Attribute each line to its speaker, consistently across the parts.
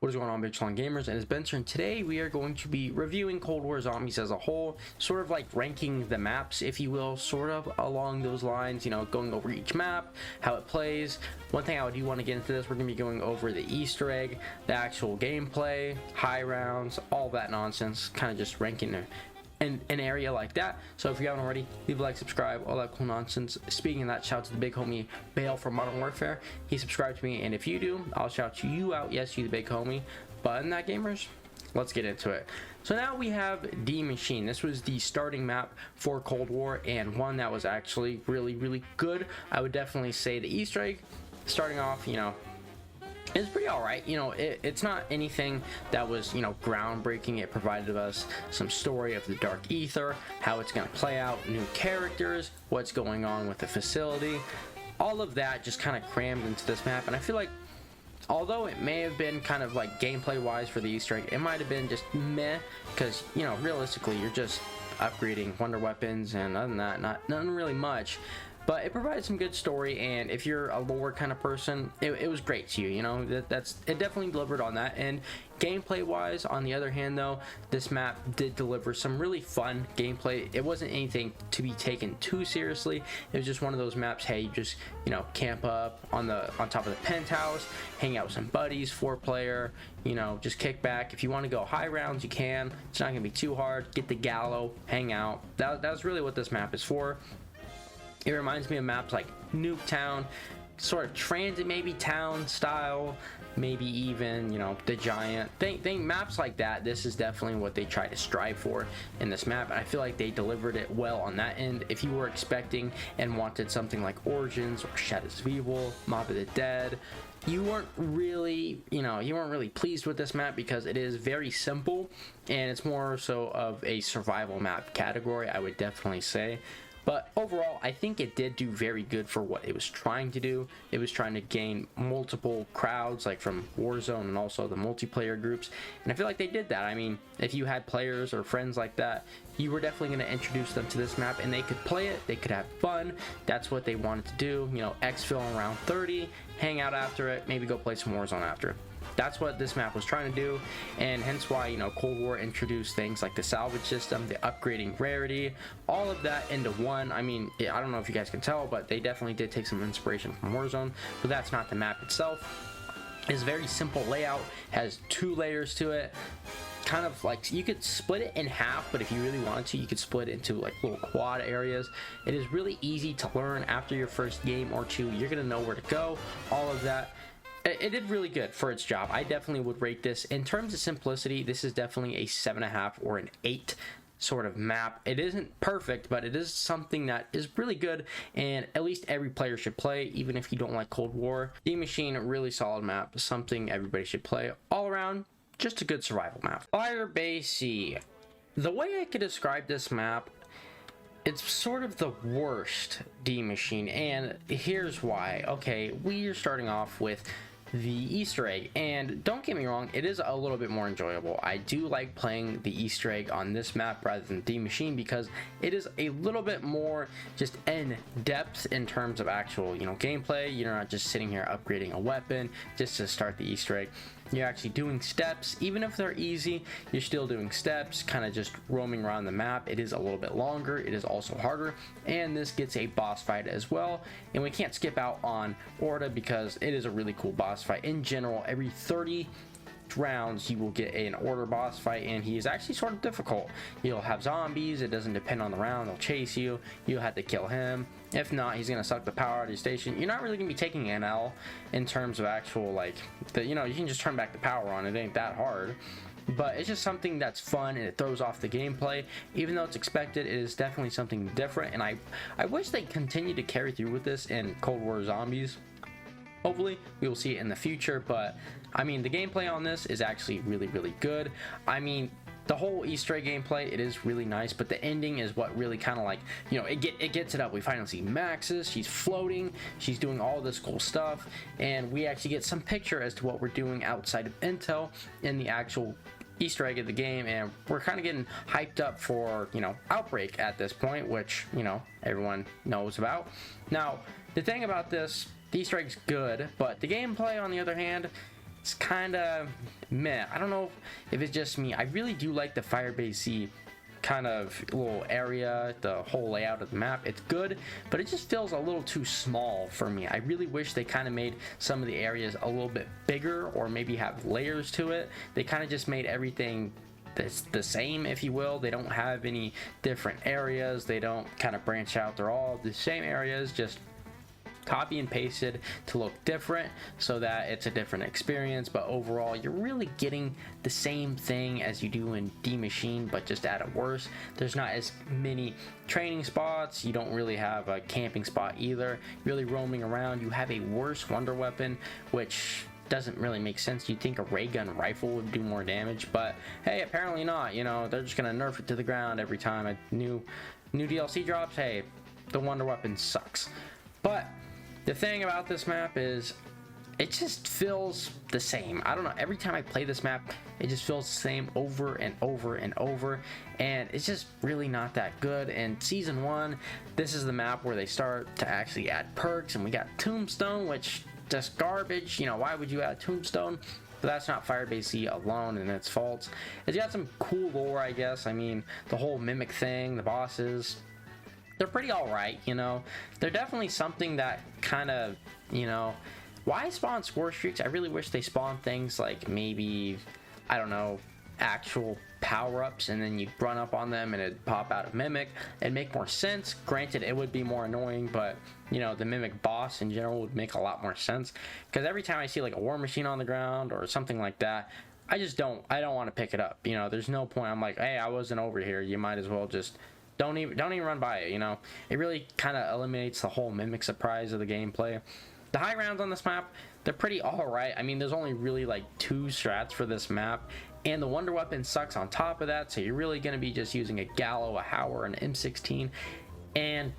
Speaker 1: What is going on, Big Schlong Gamers? And it's Benzer, and today we are going to be reviewing Cold War Zombies as a whole, sort of like ranking the maps, if you will, sort of along those lines, you know, going over each map, how it plays. One thing I do want to get into this, we're going to be going over the Easter egg, the actual gameplay, high rounds, all that nonsense, kind of just ranking in an area like that. So if you haven't already, leave a like, subscribe, all that cool nonsense. Speaking of that, shout out to the big homie Bale from Modern Warfare. He subscribed to me, and if you do, I'll shout you out. Yes, you the big homie. But other than that, gamers, let's get into it. So now we have Maschine. This was the starting map for Cold War, and one that was actually really good. I would definitely say the Easter egg, starting off, you know, it's pretty alright. You know, it's not anything that was, you know, groundbreaking. It provided us some story of the Dark Ether, how it's going to play out, new characters, what's going on with the facility. All of that just kind of crammed into this map, and I feel like although it may have been kind of like gameplay wise for the Easter egg, it might have been just meh, because, you know, realistically you're just upgrading wonder weapons, and other than that, nothing really much. But it provided some good story, and if you're a lore kind of person, it was great to you. You know, it definitely delivered on that. And gameplay wise, on the other hand though, this map did deliver some really fun gameplay. It wasn't anything to be taken too seriously. It was just one of those maps, hey, you just, you know, camp up on top of the penthouse, hang out with some buddies, 4-player, you know, just kick back. If you want to go high rounds, you can. It's not gonna be too hard. Get the gallo, hang out. That's really what this map is for. It reminds me of maps like Nuketown, sort of transit maybe town style, maybe even, you know, the Giant. Think maps like that. This is definitely what they try to strive for in this map, and I feel like they delivered it well on that end. If you were expecting and wanted something like Origins or Shadows of Evil, Mob of the Dead, you weren't really pleased with this map, because it is very simple and it's more so of a survival map category, I would definitely say. But overall, I think it did do very good for what it was trying to do. It was trying to gain multiple crowds, like from Warzone and also the multiplayer groups. And I feel like they did that. I mean, if you had players or friends like that, you were definitely going to introduce them to this map, and they could play it, they could have fun. That's what they wanted to do. You know, exfil around 30, hang out after it, maybe go play some Warzone after. That's what this map was trying to do, and hence why, you know, Cold War introduced things like the salvage system, the upgrading rarity, all of that into one. I mean, I don't know if you guys can tell, but they definitely did take some inspiration from Warzone, but that's not the map itself. It's a very simple layout, has 2 layers to it. Kind of like, you could split it in half, but if you really wanted to, you could split it into like little quad areas. It is really easy to learn. After your first game or 2, you're gonna know where to go, all of that. It did really good for its job. I definitely would rate this. In terms of simplicity, this is definitely a 7.5 or an 8 sort of map. It isn't perfect, but it is something that is really good, and at least every player should play, even if you don't like Cold War. Maschine, a really solid map, something everybody should play. All around, just a good survival map. Firebase Z. The way I could describe this map, it's sort of the worst Maschine, and here's why. Okay, we are starting off with the Easter egg, and don't get me wrong, it is a little bit more enjoyable. I do like playing the Easter egg on this map rather than Maschine, because it is a little bit more just in depth in terms of actual, you know, gameplay. You're not just sitting here upgrading a weapon just to start the Easter egg. You're actually doing steps. Even if they're easy, you're still doing steps, kind of just roaming around the map. It is a little bit longer, it is also harder, and this gets a boss fight as well. And we can't skip out on Orta, because it is a really cool boss fight. In general, every 30 rounds you will get an Order boss fight, and he is actually sort of difficult. You'll have zombies, it doesn't depend on the round, they'll chase you, you'll have to kill him. If not, he's gonna suck the power out of your station. You're not really gonna be taking an L in terms of actual, like, you know, you can just turn back the power on. It ain't that hard, but it's just something that's fun, and it throws off the gameplay. Even though it's expected, it is definitely something different, and I wish they continued to carry through with this in Cold War Zombies. Hopefully we will see it in the future, but I mean, the gameplay on this is actually really good. I mean, the whole Easter egg gameplay, it is really nice, but the ending is what really kind of, like, you know, it gets it up. We finally see Maxis, she's floating, she's doing all this cool stuff, and we actually get some picture as to what we're doing outside of intel in the actual Easter egg of the game, and we're kind of getting hyped up for, you know, Outbreak at this point, which, you know, everyone knows about. Now, the thing about this, the Easter egg's good, but the gameplay, on the other hand, it's kind of meh. I don't know if it's just me. I really do like the Firebase Z kind of little area, the whole layout of the map. It's good, but it just feels a little too small for me. I really wish they kind of made some of the areas a little bit bigger, or maybe have layers to it. They kind of just made everything that's the same, if you will. They don't have any different areas. They don't kind of branch out. They're all the same areas, just copy and pasted to look different so that it's a different experience. But overall, you're really getting the same thing as you do in Maschine, but just at a worse. There's not as many training spots. You don't really have a camping spot either. Really roaming around. You have a worse wonder weapon, which doesn't really make sense. You'd think a ray gun rifle would do more damage, but hey, apparently not. You know, they're just gonna nerf it to the ground every time a new DLC drops. Hey, the wonder weapon sucks. But the thing about this map is it just feels the same. I don't know, every time I play this map, it just feels the same over and over and over, and it's just really not that good. And season 1, this is the map where they start to actually add perks, and we got Tombstone, which just garbage. You know, why would you add Tombstone? But that's not Firebase Z alone and its faults. It's got some cool lore, I guess. I mean, the whole mimic thing, the bosses, they're pretty alright, you know. They're definitely something that kind of, you know, why spawn score streaks? I really wish they spawned things like maybe, I don't know, actual power-ups, and then you'd run up on them and it'd pop out a mimic. It'd make more sense. Granted, it would be more annoying, but you know, the mimic boss in general would make a lot more sense, because every time I see like a war machine on the ground or something like that, I don't want to pick it up. You know, there's no point. I'm like, hey, I wasn't over here. You might as well just don't even run by it. You know, it really kind of eliminates the whole mimic surprise of the gameplay. The high rounds on this map, they're pretty alright. I mean, there's only really like 2 strats for this map, and the wonder weapon sucks on top of that, so you're really going to be just using a Gallo, a Hauer, an M16, and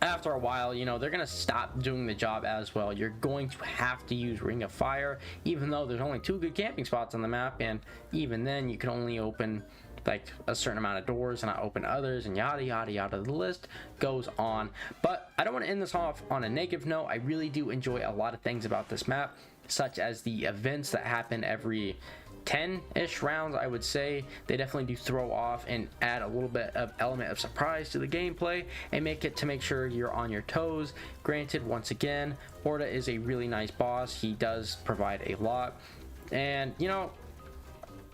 Speaker 1: after a while, you know, they're going to stop doing the job as well. You're going to have to use Ring of Fire, even though there's only 2 good camping spots on the map, and even then you can only open like a certain amount of doors and not open others, and yada yada yada. The list goes on. But I don't want to end this off on a negative note. I really do enjoy a lot of things about this map, such as the events that happen every 10-ish rounds. I would say they definitely do throw off and add a little bit of element of surprise to the gameplay and make sure you're on your toes. Granted, once again, Horta is a really nice boss. He does provide a lot, and you know,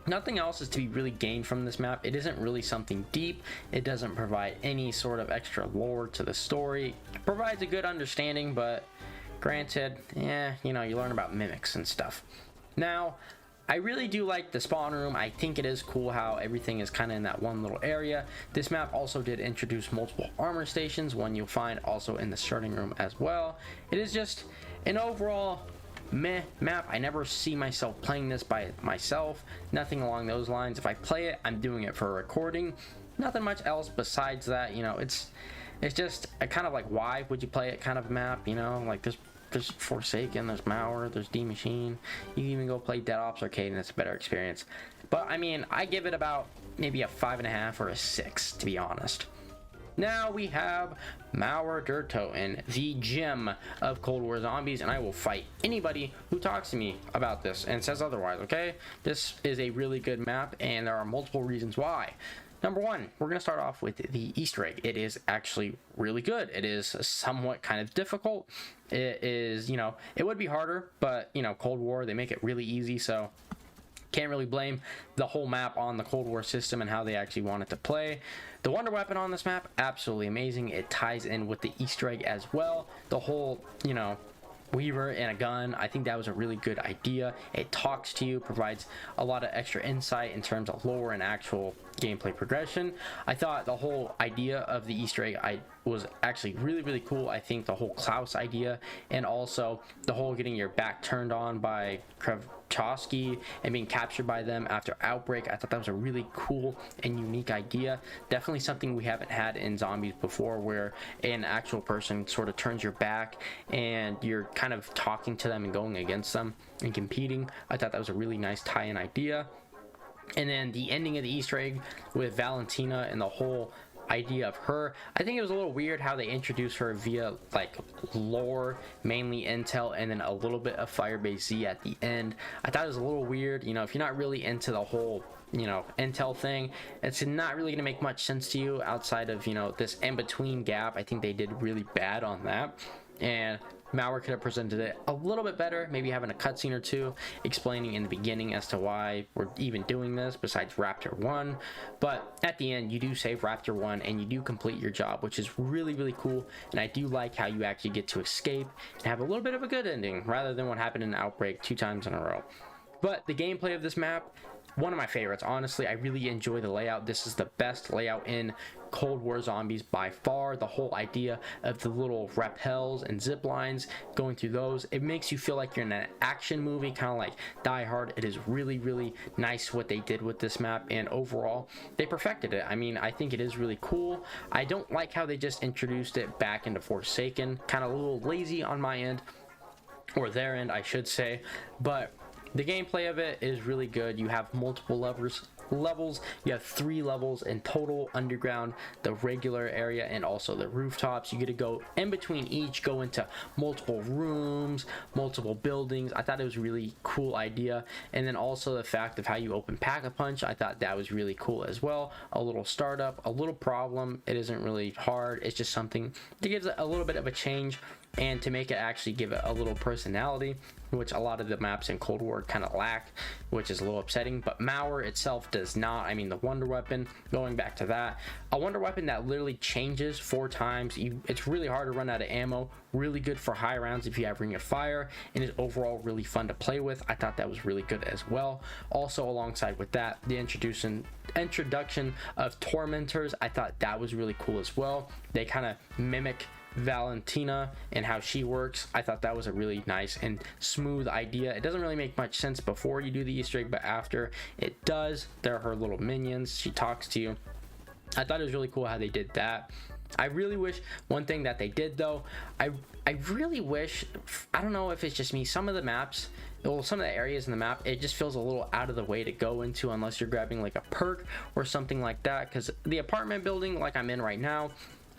Speaker 1: nothing else is to be really gained from this map. It isn't really something deep. It doesn't provide any sort of extra lore to the story. It provides a good understanding, but granted, yeah, you know, you learn about mimics and stuff. Now, I really do like the spawn room. I think it is cool how everything is kind of in that one little area. This map also did introduce multiple armor stations, one you'll find also in the starting room as well. It is just an overall meh map. I never see myself playing this by myself. Nothing along those lines. If I play it, I'm doing it for a recording. Nothing much else besides that. You know, it's just a kind of like, why would you play it kind of map, you know? Like there's Forsaken, there's Mauer, there's Maschine. You can even go play Dead Ops Arcade and it's a better experience. But I mean, I give it about maybe a 5.5 or a 6, to be honest. Now we have Mauer der Toten, the gem of Cold War zombies, and I will fight anybody who talks to me about this and says otherwise, okay? This is a really good map, and there are multiple reasons why. Number 1, we're going to start off with the Easter egg. It is actually really good. It is somewhat kind of difficult. It is, you know, it would be harder, but, you know, Cold War, they make it really easy, so can't really blame the whole map on the Cold War system and how they actually want it to play. The wonder weapon on this map, absolutely amazing. It ties in with the Easter egg as well. The whole, you know, Weaver and a gun, I think that was a really good idea. It talks to you, provides a lot of extra insight in terms of lore and actual gameplay progression. I thought the whole idea of the Easter egg was actually really cool. I think the whole Klaus idea, and also the whole getting your back turned on by Krevchowski and being captured by them after Outbreak, I thought that was a really cool and unique idea. Definitely something we haven't had in zombies before, where an actual person sort of turns your back and you're kind of talking to them and going against them and competing. I thought that was a really nice tie-in idea. And then the ending of the Easter egg with Valentina and the whole idea of her. I think it was a little weird how they introduced her via like lore, mainly intel, and then a little bit of Firebase Z at the end. I thought it was a little weird. You know, if you're not really into the whole, you know, intel thing, it's not really gonna make much sense to you outside of, you know, this in-between gap. I think they did really bad on that, and Mauer could have presented it a little bit better, maybe having a cutscene or two explaining in the beginning as to why we're even doing this besides Raptor 1. But at the end, you do save Raptor 1 and you do complete your job, which is really, really cool. And I do like how you actually get to escape and have a little bit of a good ending rather than what happened in Outbreak 2 times in a row. But the gameplay of this map, one of my favorites. Honestly, I really enjoy the layout. This is the best layout in Cold War Zombies by far. The whole idea of the little rappels and zip lines, going through those, it makes you feel like you're in an action movie, kind of like Die Hard. It is really, really nice what they did with this map, and overall they perfected it. I mean, I think it is really cool. I don't like how they just introduced it back into Forsaken. Kind of a little lazy on my end, or their end I should say, but the gameplay of it is really good. You have multiple levels. You have 3 levels in total: underground, the regular area, and also the rooftops. You get to go in between each, go into multiple rooms, multiple buildings. I thought it was a really cool idea. And then also the fact of how you open Pack-a-Punch, I thought that was really cool as well. A little startup, a little problem. It isn't really hard. It's just something that gives it a little bit of a change, and to make it actually give it a little personality, which a lot of the maps in Cold War kind of lack, which is a little upsetting. But Mauer itself does not. I mean, the wonder weapon, going back to that, a wonder weapon that literally changes 4 times. It's really hard to run out of ammo. Really good for high rounds if you have Ring of Fire, and is overall really fun to play with. I thought that was really good as well. Also, alongside with that, the introduction of Tormentors, I thought that was really cool as well. They kind of mimic Valentina and how she works. I thought that was a really nice and smooth idea. It doesn't really make much sense before you do the Easter egg, but after it does. They're her little minions. She talks to you. I thought it was really cool how they did that. I really wish, one thing that they did though, I really wish, I don't know if it's just me, some of the maps, well, some of the areas in the map, it just feels a little out of the way to go into unless you're grabbing like a perk or something like that. Because the apartment building like I'm in right now,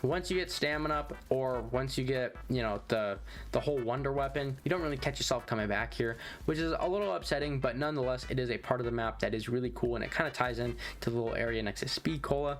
Speaker 1: once you get stamina up, or once you get, you know, the whole wonder weapon, you don't really catch yourself coming back here, which is a little upsetting. But nonetheless, it is a part of the map that is really cool, and it kind of ties in to the little area next to Speed Cola.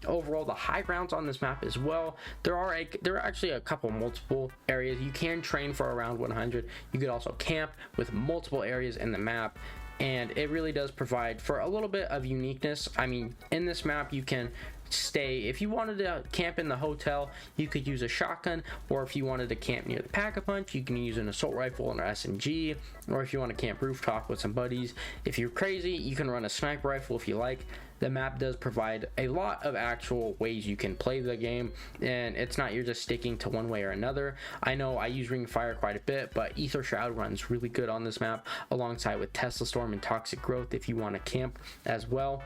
Speaker 1: Overall, the high grounds on this map as well, there are actually a couple multiple areas you can train for around 100. You could also camp with multiple areas in the map, and it really does provide for a little bit of uniqueness. I mean, in this map you can stay, if you wanted to camp in the hotel, you could use a shotgun, or if you wanted to camp near the Pack-a-Punch, you can use an assault rifle and an SMG, or if you want to camp rooftop with some buddies, if you're crazy, you can run a sniper rifle if you like. The map does provide a lot of actual ways you can play the game, and it's not you're just sticking to one way or another. I know I use Ring of Fire quite a bit, but Ether Shroud runs really good on this map, alongside with Tesla Storm and Toxic Growth if you want to camp as well.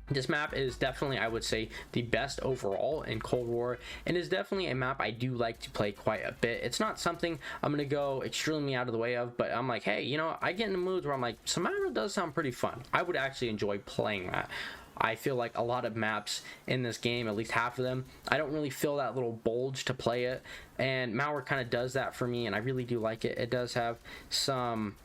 Speaker 1: This map is definitely, I would say, the best overall in Cold War, and is definitely a map I do like to play quite a bit. It's not something I'm going to go extremely out of the way of, but I'm like, hey, you know, I get in the moods where I'm like, Samara does sound pretty fun. I would actually enjoy playing that. I feel like a lot of maps in this game, at least half of them, I don't really feel that little bulge to play it, and Mauer kind of does that for me, and I really do like it. It does have some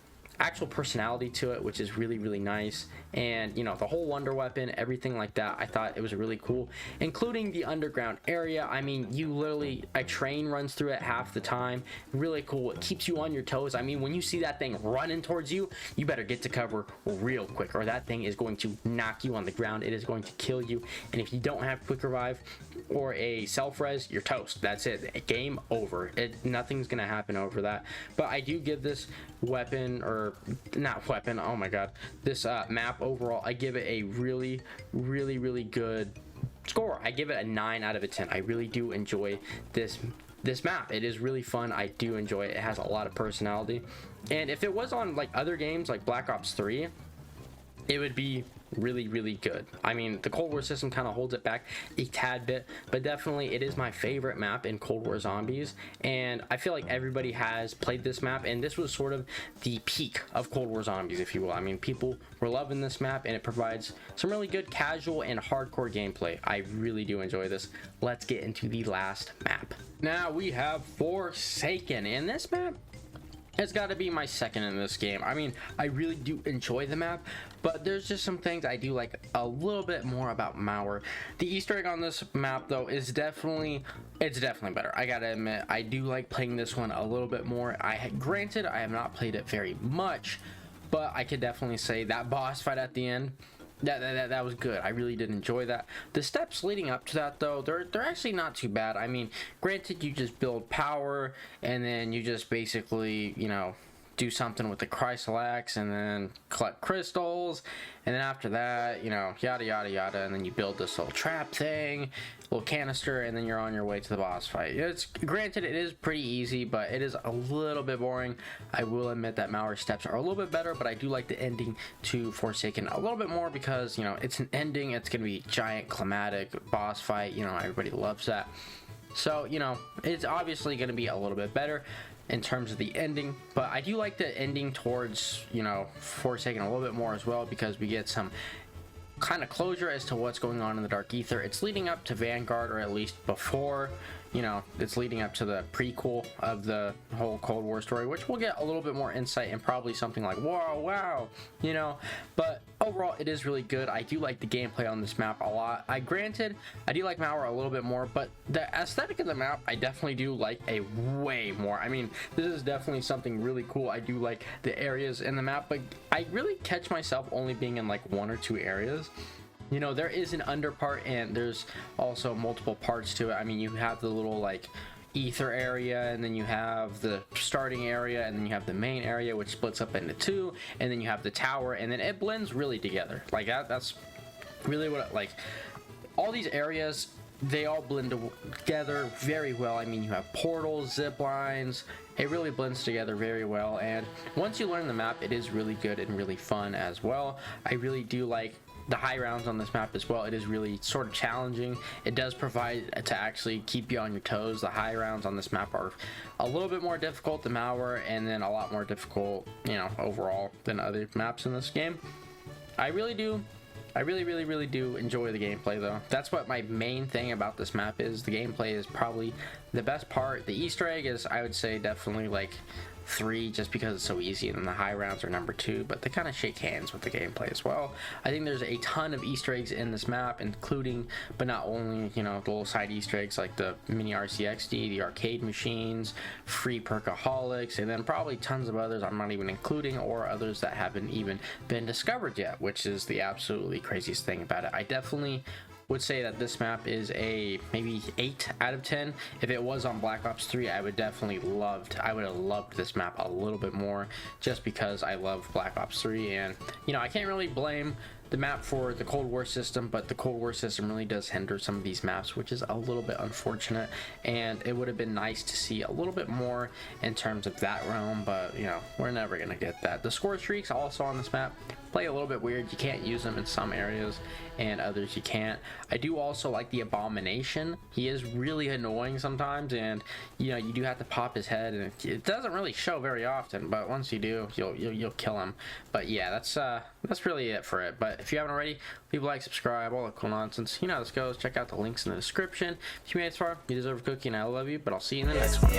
Speaker 1: actual personality to it, which is really, really nice. And you know, the whole wonder weapon, everything like that, I thought it was really cool, including the underground area. I mean, you literally, a train runs through it half the time. Really cool. It keeps you on your toes. I mean, when you see that thing running towards you, you better get to cover real quick, or that thing is going to knock you on the ground. It is going to kill you, and if you don't have quick revive or a self-res, you're toast. That's it. Game over. Nothing's gonna happen over that. But I do give this weapon, or not weapon, oh my god, this map overall, I give it a really, really, really good score. I give it a 9 out of 10. I really do enjoy this map. It is really fun. I do enjoy it. It has a lot of personality, and if it was on like other games like Black Ops 3, it would be really good. I mean, the Cold War system kind of holds it back a tad bit, but definitely it is my favorite map in Cold War Zombies, and I feel like everybody has played this map, and this was sort of the peak of Cold War Zombies, if you will. I mean, people were loving this map, and it provides some really good casual and hardcore gameplay. I really do enjoy this. Let's get into the last map. Now we have Forsaken, and this map, it's got to be my second in this game. I mean, I really do enjoy the map, but there's just some things I do like a little bit more about Mauer. The Easter egg on this map, though, is definitely better. I gotta admit, I do like playing this one a little bit more. Granted, I have not played it very much, but I could definitely say that boss fight at the end, that was good. I really did enjoy that. The steps leading up to that, though, they're actually not too bad. I mean, granted, you just build power, and then you just basically, you know, do something with the Chrysalax, and then collect crystals, and then after that, you know, yada yada yada, and then you build this little trap thing, little canister, and then you're on your way to the boss fight. It's granted, it is pretty easy, but it is a little bit boring. I will admit that Mauer steps are a little bit better, but I do like the ending to Forsaken a little bit more because, you know, it's an ending. It's gonna be giant climatic boss fight. You know, everybody loves that. So, you know, it's obviously gonna be a little bit better in terms of the ending, but I do like the ending towards, you know, Forsaken a little bit more as well, because we get some kind of closure as to what's going on in the Dark Ether. It's leading up to Vanguard, or at least before, you know, it's leading up to the prequel of the whole Cold War story, which we'll get a little bit more insight and probably something like, whoa, wow, you know, but overall it is really good. I do like the gameplay on this map a lot. Granted, I do like Mauer a little bit more, but the aesthetic of the map I definitely do like a way more. I mean, this is definitely something really cool. I do like the areas in the map, but I really catch myself only being in like 1 or 2 areas. You know, there is an under part, and there's also multiple parts to it. I mean, you have the little like ether area, and then you have the starting area, and then you have the main area, which splits up into 2, and then you have the tower, and then it blends really together. Like that's really what, like, all these areas, they all blend together very well. I mean, you have portals, zip lines. It really blends together very well, and once you learn the map, it is really good and really fun as well. I really do like the high rounds on this map as well. It is really sort of challenging. It does provide to actually keep you on your toes. The high rounds on this map are a little bit more difficult than Mauer, and then a lot more difficult, you know, overall than other maps in this game. I really do enjoy the gameplay, though. That's what my main thing about this map is. The gameplay is probably the best part. The Easter egg is, I would say, definitely like 3, just because it's so easy, and then the high rounds are number 2, but they kind of shake hands with the gameplay as well. I think there's a ton of Easter eggs in this map, including, but not only, you know, the little side Easter eggs like the mini RCXD, the arcade machines, free perkaholics, and then probably tons of others I'm not even including, or others that haven't even been discovered yet, which is the absolutely craziest thing about it. I definitely would say that this map is a maybe 8 out of 10. If it was on Black Ops 3, I would have loved this map a little bit more, just because I love Black Ops 3. And, you know, I can't really blame the map for the Cold War system, but the Cold War system really does hinder some of these maps, which is a little bit unfortunate, and it would have been nice to see a little bit more in terms of that realm, but, you know, we're never gonna get that. The score streaks also on this map play a little bit weird. You can't use them in some areas, and others you can't. I do also like the Abomination. He is really annoying sometimes, and, you know, you do have to pop his head, and it doesn't really show very often, but once you do, you'll kill him. But yeah, that's really it for it. But if you haven't already, leave a like, subscribe, all that cool nonsense. You know how this goes. Check out the links in the description. If you made it this far, you deserve a cookie, and I love you, but I'll see you in the next one.